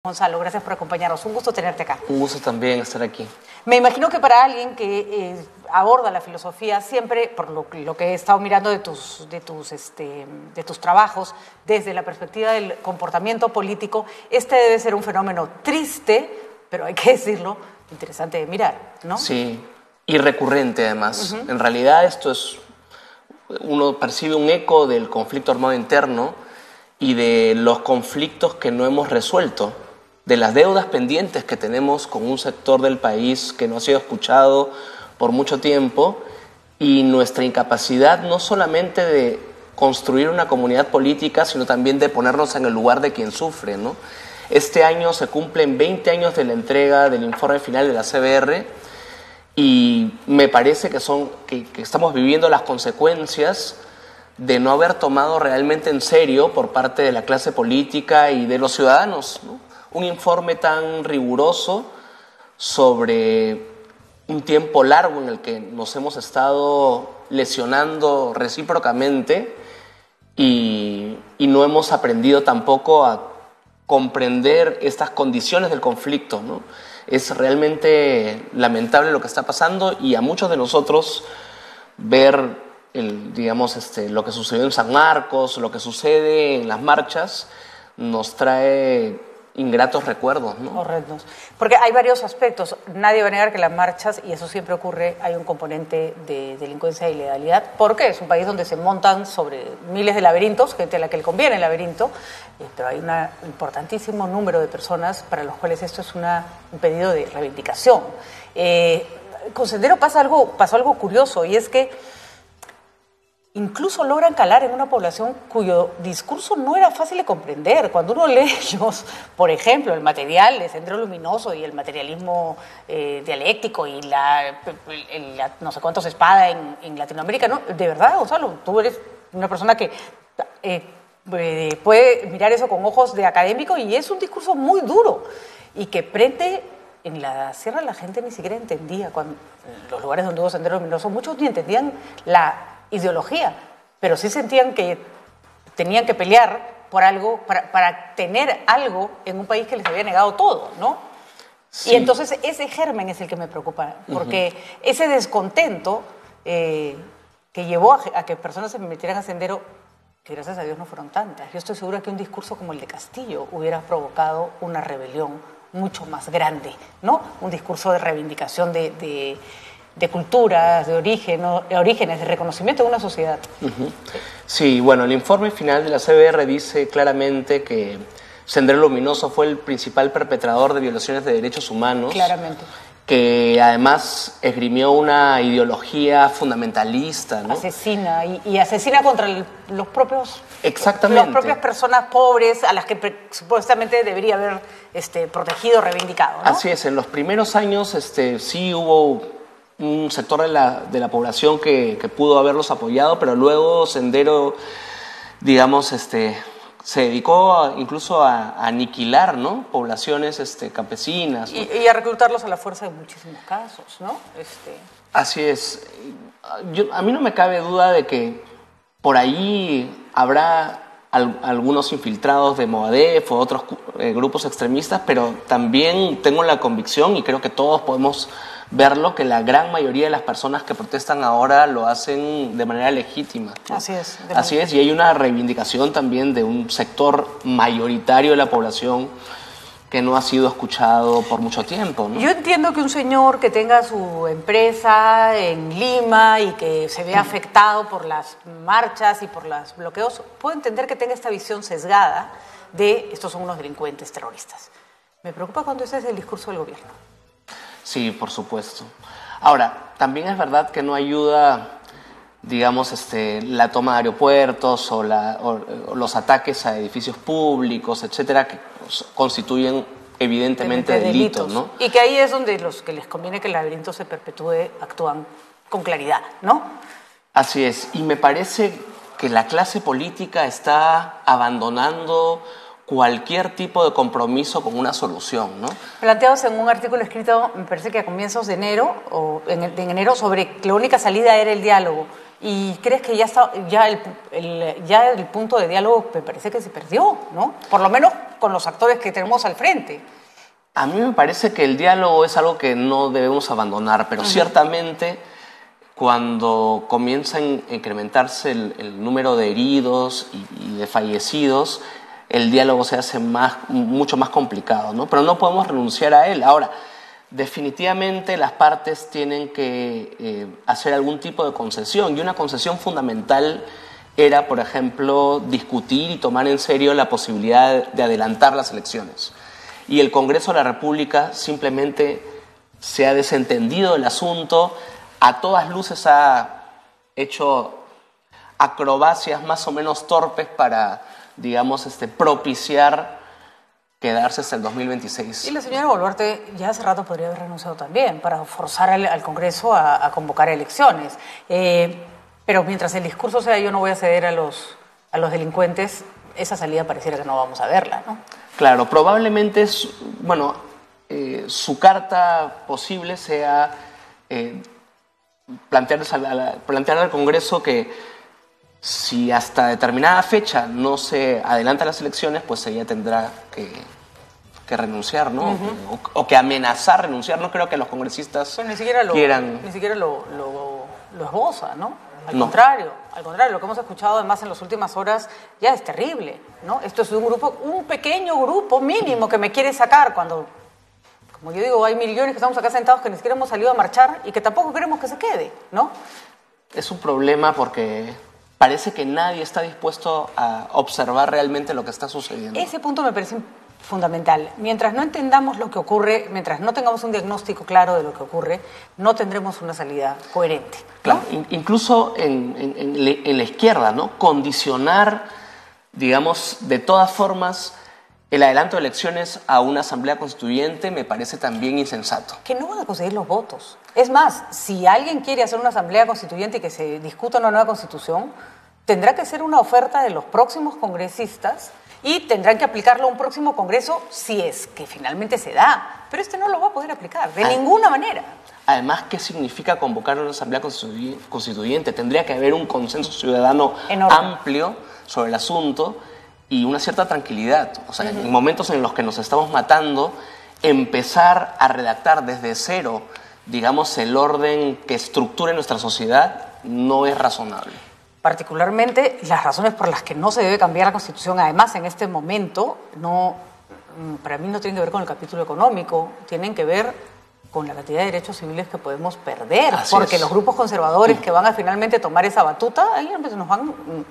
Gonzalo, gracias por acompañarnos. Un gusto tenerte acá. Un gusto también estar aquí. Me imagino que para alguien que aborda la filosofía, siempre, por lo que he estado mirando de tus trabajos, desde la perspectiva del comportamiento político, este debe ser un fenómeno triste, pero hay que decirlo, interesante de mirar, ¿no? Sí, y recurrente además. En realidad uno percibe un eco del conflicto armado interno y de los conflictos que no hemos resuelto, de las deudas pendientes que tenemos con un sector del país que no ha sido escuchado por mucho tiempo y nuestra incapacidad no solamente de construir una comunidad política, sino también de ponernos en el lugar de quien sufre, ¿no? Este año se cumplen 20 años de la entrega del informe final de la CBR y me parece que estamos viviendo las consecuencias de no haber tomado realmente en serio por parte de la clase política y de los ciudadanos, ¿no? Un informe tan riguroso sobre un tiempo largo en el que nos hemos estado lesionando recíprocamente y no hemos aprendido tampoco a comprender estas condiciones del conflicto, ¿no? Es realmente lamentable lo que está pasando y a muchos de nosotros ver lo que sucedió en San Marcos, lo que sucede en las marchas, nos trae ingratos recuerdos, ¿no? Horrendos. Porque hay varios aspectos. Nadie va a negar que las marchas, y eso siempre ocurre, hay un componente de delincuencia e ilegalidad, porque es un país donde se montan sobre miles de laberintos, gente a la que le conviene el laberinto, pero hay un importantísimo número de personas para los cuales esto es un pedido de reivindicación. Con Sendero pasó algo curioso, y es que incluso logran calar en una población cuyo discurso no era fácil de comprender. Cuando uno lee ellos, por ejemplo, el material de Sendero Luminoso y el materialismo dialéctico y la no sé cuántos espada en Latinoamérica, ¿no? De verdad, Gonzalo, tú eres una persona que puede mirar eso con ojos de académico y es un discurso muy duro y que prende. En la sierra la gente ni siquiera entendía, en los lugares donde hubo Sendero Luminoso, muchos ni entendían la ideología, pero sí sentían que tenían que pelear por algo, para tener algo en un país que les había negado todo, ¿no? Sí. Y entonces ese germen es el que me preocupa, porque ese descontento que llevó a que personas se metieran a Sendero, que gracias a Dios no fueron tantas. Yo estoy segura que un discurso como el de Castillo hubiera provocado una rebelión mucho más grande, ¿no? Un discurso de reivindicación de culturas, de orígenes, de reconocimiento de una sociedad. Sí, bueno, el informe final de la CBR dice claramente que Sendero Luminoso fue el principal perpetrador de violaciones de derechos humanos. Claramente. Que además esgrimió una ideología fundamentalista, ¿no? Asesina, y asesina contra los propios... Exactamente. Las propias personas pobres a las que supuestamente debería haber protegido, reivindicado, ¿no? Así es, en los primeros años sí hubo un sector de la población que pudo haberlos apoyado, pero luego Sendero, digamos, se dedicó incluso a aniquilar, ¿no? Poblaciones campesinas, ¿no? Y a reclutarlos a la fuerza en muchísimos casos, ¿no? Así es. A mí no me cabe duda de que por ahí habrá algunos infiltrados de Movadef o otros grupos extremistas, pero también tengo la convicción, y creo que todos podemos verlo, que la gran mayoría de las personas que protestan ahora lo hacen de manera legítima, ¿no? Así es. Así es, y hay una reivindicación también de un sector mayoritario de la población que no ha sido escuchado por mucho tiempo, ¿no? Yo entiendo que un señor que tenga su empresa en Lima y que se vea afectado por las marchas y por los bloqueos, puedo entender que tenga esta visión sesgada de estos son unos delincuentes terroristas. Me preocupa cuando ese es el discurso del gobierno. Sí, por supuesto. Ahora, también es verdad que no ayuda, digamos, la toma de aeropuertos o los ataques a edificios públicos, etcétera, que constituyen evidentemente delitos, ¿no? Y que ahí es donde los que les conviene que el laberinto se perpetúe actúan con claridad, ¿no? Así es, y me parece que la clase política está abandonando cualquier tipo de compromiso con una solución, ¿no? Planteados en un artículo escrito, me parece que a comienzos de enero, en enero, sobre que la única salida era el diálogo. ¿Y crees que ya el punto de diálogo me parece que se perdió, ¿no? Por lo menos con los actores que tenemos al frente. A mí me parece que el diálogo es algo que no debemos abandonar, pero ciertamente cuando comienza a incrementarse el número de heridos y de fallecidos, el diálogo se hace mucho más complicado, ¿no? Pero no podemos renunciar a él. Ahora, definitivamente las partes tienen que hacer algún tipo de concesión, y una concesión fundamental era, por ejemplo, discutir y tomar en serio la posibilidad de adelantar las elecciones. Y el Congreso de la República simplemente se ha desentendido del asunto, a todas luces ha hecho acrobacias más o menos torpes para, digamos, propiciar quedarse hasta el 2026. Y la señora Boluarte ya hace rato podría haber renunciado también para forzar al Congreso a convocar elecciones. Pero mientras el discurso sea yo no voy a ceder a los delincuentes, esa salida pareciera que no vamos a verla, ¿no? Claro, probablemente, su carta posible sea plantear al Congreso que si hasta determinada fecha no se adelantan las elecciones, pues ella tendrá que renunciar, ¿no? O que amenazar renunciar. No creo que los congresistas quieran... Ni siquiera lo esboza, ¿no? Al contrario, lo que hemos escuchado además en las últimas horas ya es terrible, ¿no? Esto es un pequeño grupo mínimo que me quiere sacar cuando, como yo digo, hay millones que estamos acá sentados que ni siquiera hemos salido a marchar y que tampoco queremos que se quede, ¿no? Es un problema porque parece que nadie está dispuesto a observar realmente lo que está sucediendo. Ese punto me parece fundamental. Mientras no entendamos lo que ocurre, mientras no tengamos un diagnóstico claro de lo que ocurre, no tendremos una salida coherente, ¿no? Claro, incluso en la izquierda, ¿no? Condicionar, digamos, de todas formas, el adelanto de elecciones a una asamblea constituyente me parece también insensato. Que no van a conseguir los votos. Es más, si alguien quiere hacer una asamblea constituyente y que se discuta una nueva constitución, tendrá que ser una oferta de los próximos congresistas y tendrán que aplicarlo a un próximo Congreso si es que finalmente se da. Pero no lo va a poder aplicar, de ninguna manera. Además, ¿qué significa convocar una asamblea constituyente? Tendría que haber un consenso ciudadano amplio sobre el asunto y una cierta tranquilidad. O sea, en momentos en los que nos estamos matando, empezar a redactar desde cero, digamos, el orden que estructure nuestra sociedad no es razonable. Particularmente las razones por las que no se debe cambiar la Constitución, además en este momento, para mí no tienen que ver con el capítulo económico, tienen que ver con la cantidad de derechos civiles que podemos perder, porque los grupos conservadores que van a finalmente tomar esa batuta, ahí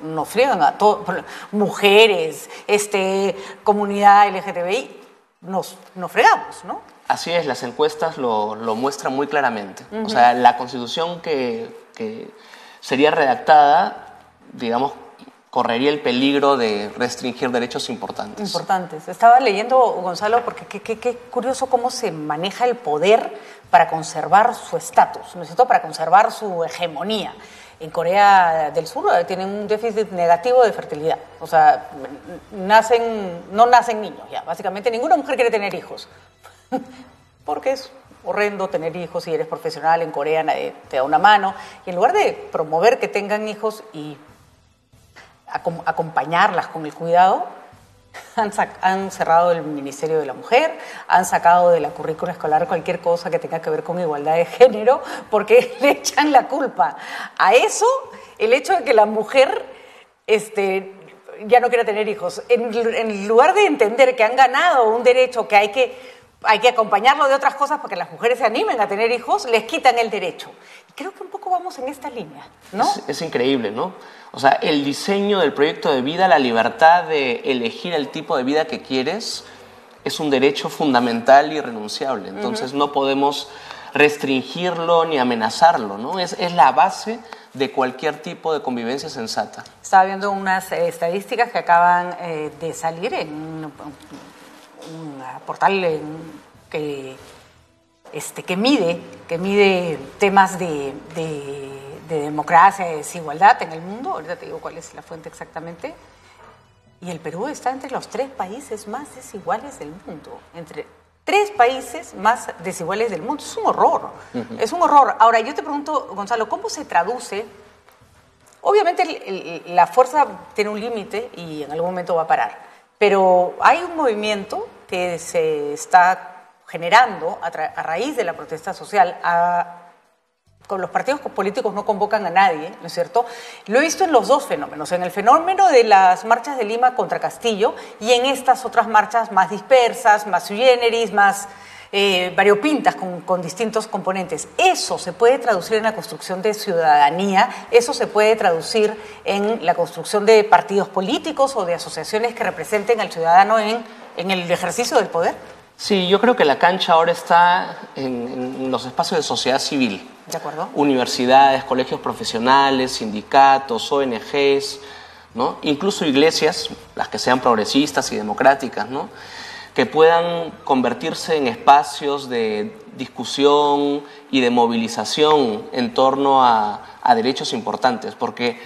nos friegan a todos, mujeres, comunidad LGTBI, nos fregamos, ¿no? Así es, las encuestas lo muestran muy claramente. O sea, la Constitución que sería redactada, digamos, correría el peligro de restringir derechos importantes. Estaba leyendo, Gonzalo, porque qué curioso cómo se maneja el poder para conservar su estatus, ¿no es cierto? Para conservar su hegemonía. En Corea del Sur tienen un déficit negativo de fertilidad. O sea, no nacen niños ya. Básicamente ninguna mujer quiere tener hijos. Porque es horrendo tener hijos. Si eres profesional en Corea nadie te da una mano. Y en lugar de promover que tengan hijos y acompañarlas con el cuidado, han cerrado el Ministerio de la Mujer, han sacado de la currícula escolar cualquier cosa que tenga que ver con igualdad de género, porque le echan la culpa a eso, el hecho de que la mujer ya no quiera tener hijos. En lugar de entender que han ganado un derecho, que hay que acompañarlo de otras cosas para que las mujeres se animen a tener hijos, les quitan el derecho. Y creo que un poco vamos en esta línea, ¿no? Es increíble, ¿no? O sea, el diseño del proyecto de vida, la libertad de elegir el tipo de vida que quieres, es un derecho fundamental y irrenunciable. Entonces no podemos restringirlo ni amenazarlo, ¿no? Es la base de cualquier tipo de convivencia sensata. Estaba viendo unas estadísticas que acaban de salir en un portal que mide temas de democracia, de desigualdad en el mundo. Ahorita te digo cuál es la fuente exactamente. Y el Perú está entre los 3 países más desiguales del mundo. Entre 3 países más desiguales del mundo. Es un horror. Es un horror. Ahora, yo te pregunto, Gonzalo, ¿cómo se traduce? Obviamente la fuerza tiene un límite y en algún momento va a parar. Pero hay un movimiento que se está generando a raíz de la protesta social. Con los partidos políticos no convocan a nadie, ¿no es cierto? Lo he visto en los dos fenómenos, en el fenómeno de las marchas de Lima contra Castillo y en estas otras marchas más dispersas, más sui generis, más variopintas, con distintos componentes. Eso se puede traducir en la construcción de ciudadanía, eso se puede traducir en la construcción de partidos políticos o de asociaciones que representen al ciudadano en el ejercicio del poder. Sí, yo creo que la cancha ahora está en los espacios de sociedad civil. ¿De acuerdo? Universidades, colegios profesionales, sindicatos, ONGs, ¿no? Incluso iglesias, las que sean progresistas y democráticas, ¿no? Que puedan convertirse en espacios de discusión y de movilización en torno a derechos importantes, porque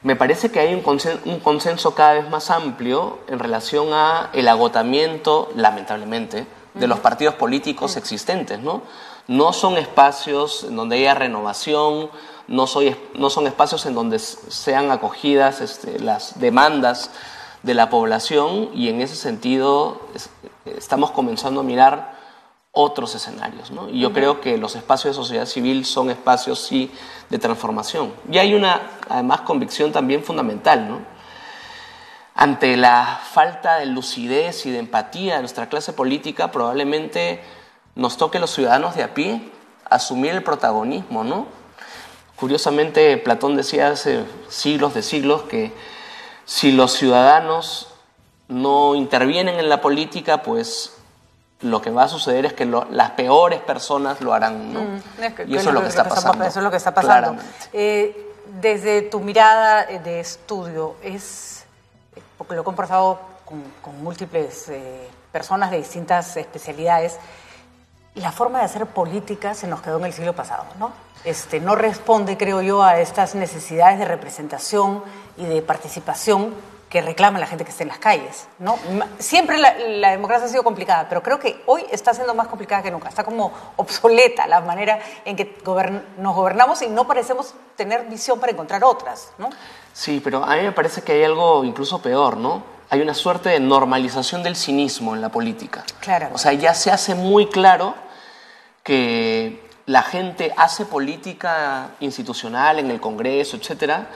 me parece que hay un consenso cada vez más amplio en relación a el agotamiento, lamentablemente, de los partidos políticos existentes, ¿no? No son espacios en donde haya renovación, no son espacios en donde sean acogidas las demandas de la población, y en ese sentido estamos comenzando a mirar otros escenarios, ¿no? Y yo creo que los espacios de sociedad civil son espacios, sí, de transformación. Y hay además, convicción también fundamental, ¿no? Ante la falta de lucidez y de empatía de nuestra clase política, probablemente nos toque a los ciudadanos de a pie asumir el protagonismo, ¿no? Curiosamente, Platón decía hace siglos de siglos que si los ciudadanos no intervienen en la política, pues lo que va a suceder es que las peores personas lo harán, ¿no? Y eso es lo que está pasando. Eso es lo que está pasando. Desde tu mirada de estudio, porque lo he conversado con múltiples personas de distintas especialidades, la forma de hacer política se nos quedó en el siglo pasado, ¿no? No responde, creo yo, a estas necesidades de representación y de participación que reclama la gente que está en las calles, ¿no? Siempre la democracia ha sido complicada, pero creo que hoy está siendo más complicada que nunca. Está como obsoleta la manera en que nos gobernamos y no parecemos tener visión para encontrar otras, ¿no? Sí, pero a mí me parece que hay algo incluso peor, ¿no? Hay una suerte de normalización del cinismo en la política. Claro. O sea, ya se hace muy claro que la gente hace política institucional en el Congreso, etcétera,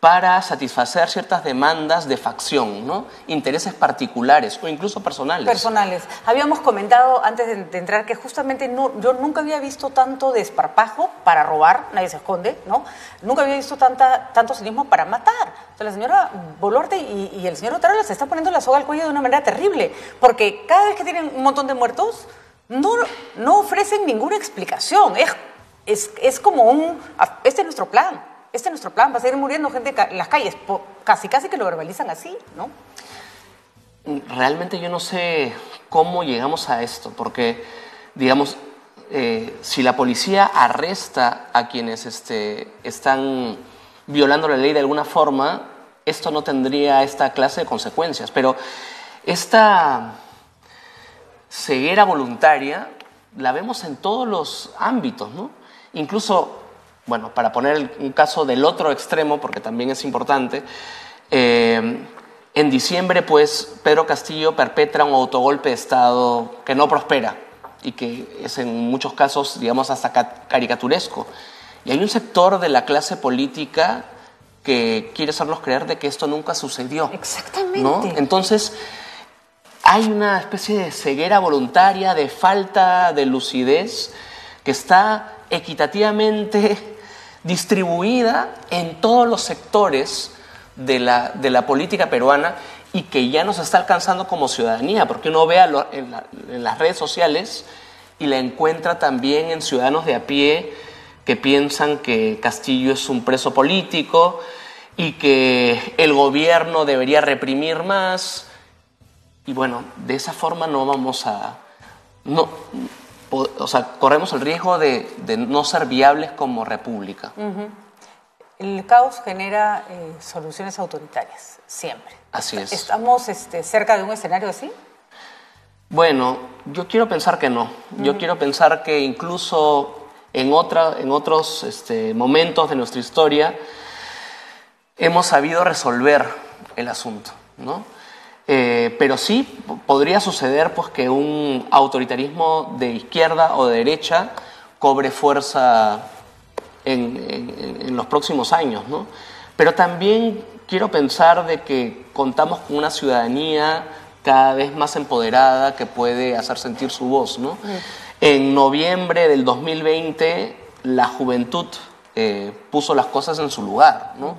para satisfacer ciertas demandas de facción, ¿no? Intereses particulares o incluso personales. Personales. Habíamos comentado antes de entrar que justamente yo nunca había visto tanto desparpajo para robar, nadie se esconde, ¿no? Nunca había visto tanto cinismo para matar. O sea, la señora Boluarte y el señor Otárola se están poniendo la soga al cuello de una manera terrible, porque cada vez que tienen un montón de muertos, no ofrecen ninguna explicación. Es como este es nuestro plan. Este es nuestro plan, va a seguir muriendo gente en las calles. Casi que lo verbalizan así, ¿no? Realmente yo no sé cómo llegamos a esto, porque, digamos, si la policía arresta a quienes están violando la ley de alguna forma, esto no tendría esta clase de consecuencias. Pero esta ceguera voluntaria la vemos en todos los ámbitos, ¿no? Incluso, bueno, para poner un caso del otro extremo, porque también es importante, en diciembre, pues, Pedro Castillo perpetra un autogolpe de Estado que no prospera y que es en muchos casos, digamos, hasta caricaturesco. Y hay un sector de la clase política que quiere hacernos creer de que esto nunca sucedió. Exactamente. ¿No? Entonces, hay una especie de ceguera voluntaria, de falta de lucidez, que está equitativamente distribuida en todos los sectores de la política peruana y que ya nos está alcanzando como ciudadanía, porque uno ve en las redes sociales y la encuentra también en ciudadanos de a pie que piensan que Castillo es un preso político y que el gobierno debería reprimir más. Y bueno, de esa forma no vamos a... O sea, corremos el riesgo de no ser viables como república. Uh-huh. El caos genera soluciones autoritarias, siempre. Así es. ¿Estamos cerca de un escenario así? Bueno, yo quiero pensar que no. Uh-huh. Yo quiero pensar que incluso en otros momentos de nuestra historia hemos sabido resolver el asunto, ¿no? Pero sí podría suceder pues, que un autoritarismo de izquierda o de derecha cobre fuerza en los próximos años, ¿no? Pero también quiero pensar de que contamos con una ciudadanía cada vez más empoderada que puede hacer sentir su voz, ¿no? En noviembre del 2020 la juventud puso las cosas en su lugar, ¿no?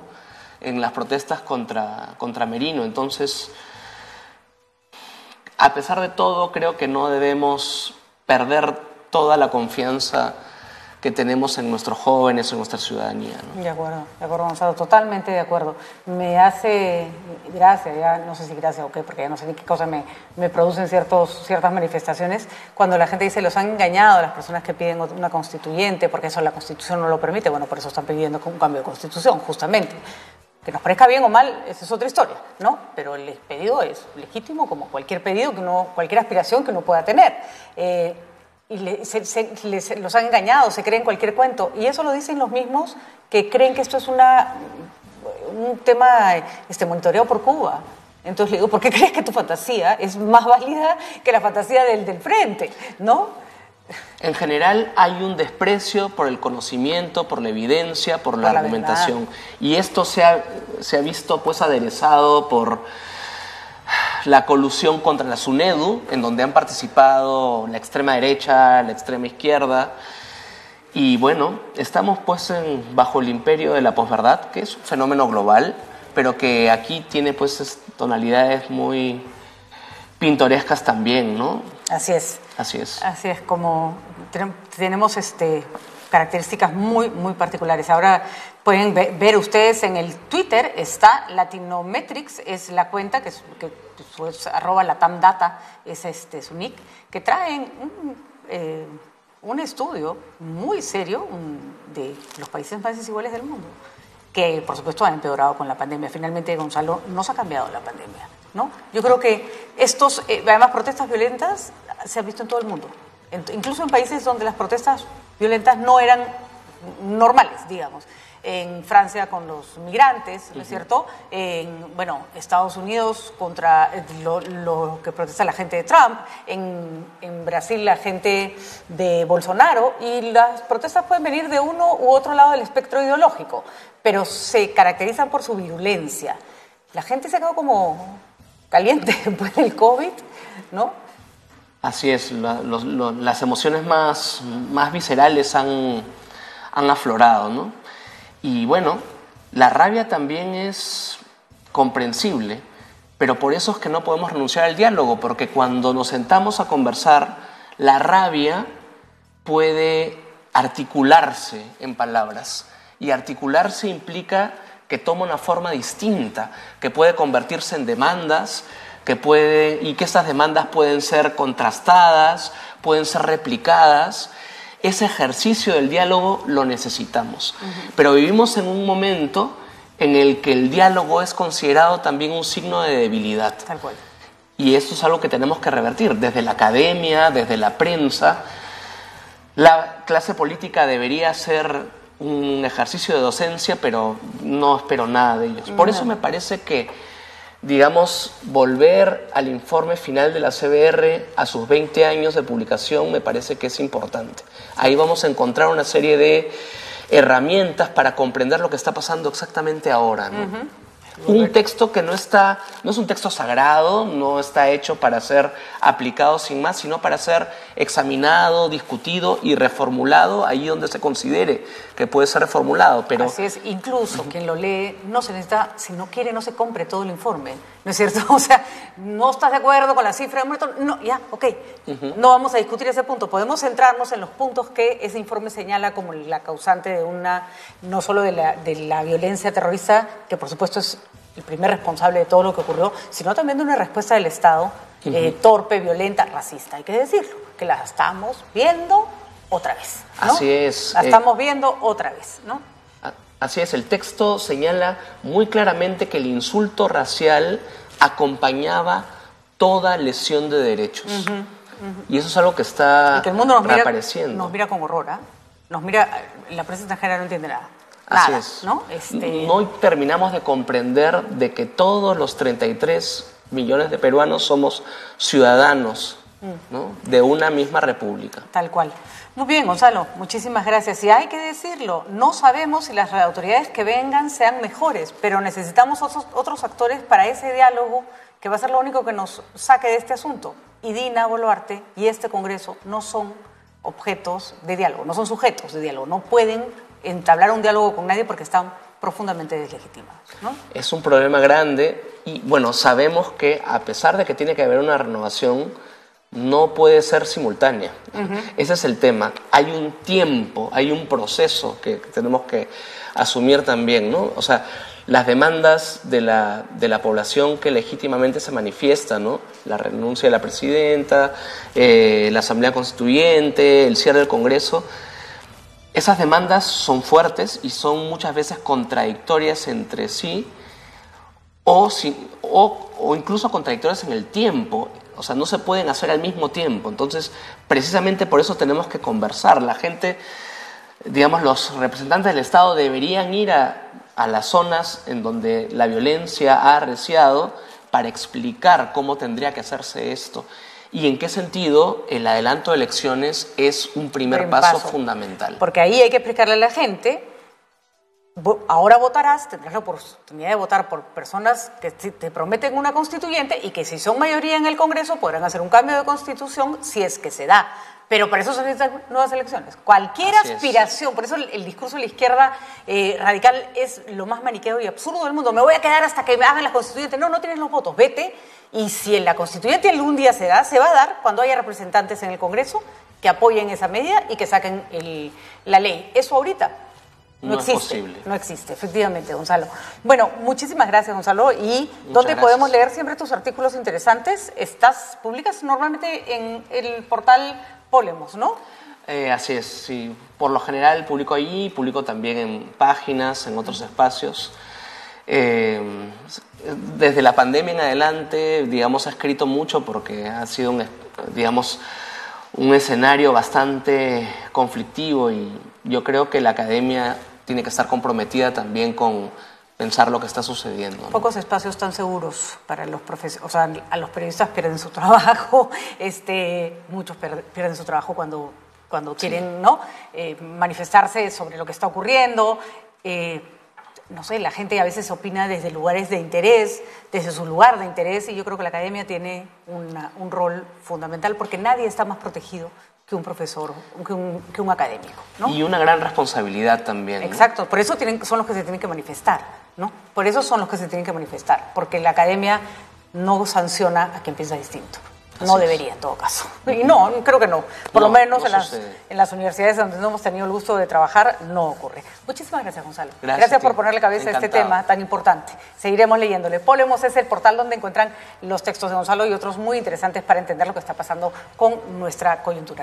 En las protestas contra Merino. Entonces, a pesar de todo, creo que no debemos perder toda la confianza que tenemos en nuestros jóvenes, en nuestra ciudadanía, ¿no? De acuerdo, Gonzalo, totalmente de acuerdo. Me hace gracia, ya no sé si gracia o qué, porque ya no sé ni qué cosa me producen ciertas manifestaciones, cuando la gente dice los han engañado a las personas que piden una constituyente, porque eso la Constitución no lo permite. Bueno, por eso están pidiendo un cambio de Constitución, justamente. Que nos parezca bien o mal, esa es otra historia, ¿no? Pero el pedido es legítimo como cualquier pedido, cualquier aspiración que uno pueda tener. Y los han engañado, se creen cualquier cuento. Y eso lo dicen los mismos que creen que esto es un tema monitoreado por Cuba. Entonces le digo, ¿por qué crees que tu fantasía es más válida que la fantasía del frente, ¿no? En general hay un desprecio por el conocimiento, por la evidencia, por la argumentación. Verdad. Y esto se ha visto pues aderezado por la colusión contra la SUNEDU, en donde han participado la extrema derecha, la extrema izquierda. Y bueno, estamos pues bajo el imperio de la posverdad, que es un fenómeno global, pero que aquí tiene pues tonalidades muy pintorescas también, ¿no? Así es. Así es. Así es, como tenemos características muy, muy particulares. Ahora pueden ver ustedes en el Twitter, está Latinometrics, es la cuenta que es @latamdata, es su nick, que traen un estudio muy serio de los países más desiguales del mundo, que por supuesto han empeorado con la pandemia. Finalmente, Gonzalo, no se ha cambiado la pandemia, ¿no? Yo creo que además, protestas violentas se han visto en todo el mundo, incluso en países donde las protestas violentas no eran normales, digamos. En Francia con los migrantes, ¿no es cierto? En Estados Unidos contra lo que protesta la gente de Trump, en Brasil la gente de Bolsonaro, y las protestas pueden venir de uno u otro lado del espectro ideológico, pero se caracterizan por su virulencia. La gente se quedó como caliente después del COVID, ¿no? Así es, las emociones más viscerales han aflorado, ¿no? Y bueno, la rabia también es comprensible, pero por eso es que no podemos renunciar al diálogo, porque cuando nos sentamos a conversar, la rabia puede articularse en palabras, y articularse implica que toma una forma distinta, que puede convertirse en demandas, y que esas demandas pueden ser contrastadas, pueden ser replicadas. Ese ejercicio del diálogo lo necesitamos. Pero vivimos en un momento en el que el diálogo es considerado también un signo de debilidad. Tal cual. Y esto es algo que tenemos que revertir desde la academia, desde la prensa. La clase política debería ser un ejercicio de docencia, pero no espero nada de ellos. Por eso me parece que, digamos, volver al informe final de la CBR a sus 20 años de publicación me parece que es importante. Ahí vamos a encontrar una serie de herramientas para comprender lo que está pasando exactamente ahora, ¿no? Un texto que no es un texto sagrado, no está hecho para ser aplicado sin más, sino para ser examinado, discutido y reformulado ahí donde se considere que puede ser reformulado. Pero así es, incluso quien lo lee no se necesita, si no quiere, no se compre todo el informe, ¿no es cierto? O sea, no estás de acuerdo con la cifra de muertos, no, ya, ok, no vamos a discutir ese punto, podemos centrarnos en los puntos que ese informe señala como la causante de no solo de la violencia terrorista, que por supuesto es el primer responsable de todo lo que ocurrió, sino también de una respuesta del Estado torpe, violenta, racista. Hay que decirlo, que la estamos viendo otra vez, ¿no? Así es. La estamos viendo otra vez, ¿no? Así es, el texto señala muy claramente que el insulto racial acompañaba toda lesión de derechos. Y eso es algo que está reapareciendo. Nos mira con horror, ¿eh? Nos mira, la prensa extranjera no entiende nada. Así es. ¿No? No terminamos de comprender de que todos los 33 millones de peruanos somos ciudadanos, ¿no?, de una misma república. Tal cual. Muy bien, Gonzalo, muchísimas gracias. Y hay que decirlo, no sabemos si las autoridades que vengan sean mejores, pero necesitamos otros actores para ese diálogo que va a ser lo único que nos saque de este asunto. Y Dina Boluarte y este Congreso no son objetos de diálogo, no son sujetos de diálogo, no pueden entablar un diálogo con nadie porque están profundamente deslegitimados, ¿no? Es un problema grande y, bueno, sabemos que a pesar de que tiene que haber una renovación, no puede ser simultánea. Ese es el tema. Hay un tiempo, hay un proceso que tenemos que asumir también, ¿no? O sea, las demandas de la población que legítimamente se manifiesta, ¿no? La renuncia de la presidenta, la Asamblea Constituyente, el cierre del Congreso. Esas demandas son fuertes y son muchas veces contradictorias entre sí o incluso contradictorias en el tiempo. O sea, no se pueden hacer al mismo tiempo. Entonces, precisamente por eso tenemos que conversar. La gente, digamos, los representantes del Estado deberían ir a las zonas en donde la violencia ha arreciado para explicar cómo tendría que hacerse esto y en qué sentido el adelanto de elecciones es un primer paso fundamental. Porque ahí hay que explicarle a la gente, ahora votarás, tendrás la oportunidad de votar por personas que te prometen una constituyente y que si son mayoría en el Congreso podrán hacer un cambio de constitución si es que se da. Pero para eso se necesitan nuevas elecciones. Cualquier aspiración, por eso el discurso de la izquierda radical es lo más maniqueo y absurdo del mundo. Me voy a quedar hasta que me hagan la constituyente. No tienes los votos, vete. Y si en la constituyente algún día se da, se va a dar cuando haya representantes en el Congreso que apoyen esa medida y que saquen la ley. Eso ahorita no existe. Es posible. No existe, efectivamente, Gonzalo. Bueno, muchísimas gracias, Gonzalo. ¿Y dónde podemos leer siempre tus artículos interesantes? Publicas normalmente en el portal Polemos, ¿no? Así es, sí. Por lo general publico allí, publico también en páginas, en otros espacios. Desde la pandemia en adelante, digamos, he escrito mucho porque ha sido un escenario bastante conflictivo y yo creo que la academia tiene que estar comprometida también con pensar lo que está sucediendo, ¿no? Pocos espacios tan seguros para los profesores, o sea, a los periodistas pierden su trabajo, muchos pierden su trabajo cuando quieren, ¿no? Manifestarse sobre lo que está ocurriendo. No sé, la gente a veces opina desde lugares de interés, desde su lugar de interés, y yo creo que la academia tiene un rol fundamental porque nadie está más protegido que un profesor, que un académico, ¿no? Y una gran responsabilidad también, ¿no? Exacto, por eso son los que se tienen que manifestar, ¿no? Por eso son los que se tienen que manifestar, porque la academia no sanciona a quien piensa distinto. No debería, en todo caso. Y no, creo que no. Por lo menos en las universidades donde no hemos tenido el gusto de trabajar, no ocurre. Muchísimas gracias, Gonzalo. Gracias por ponerle cabeza a este tema tan importante. Seguiremos leyéndole. Polemos es el portal donde encuentran los textos de Gonzalo y otros muy interesantes para entender lo que está pasando con nuestra coyuntura.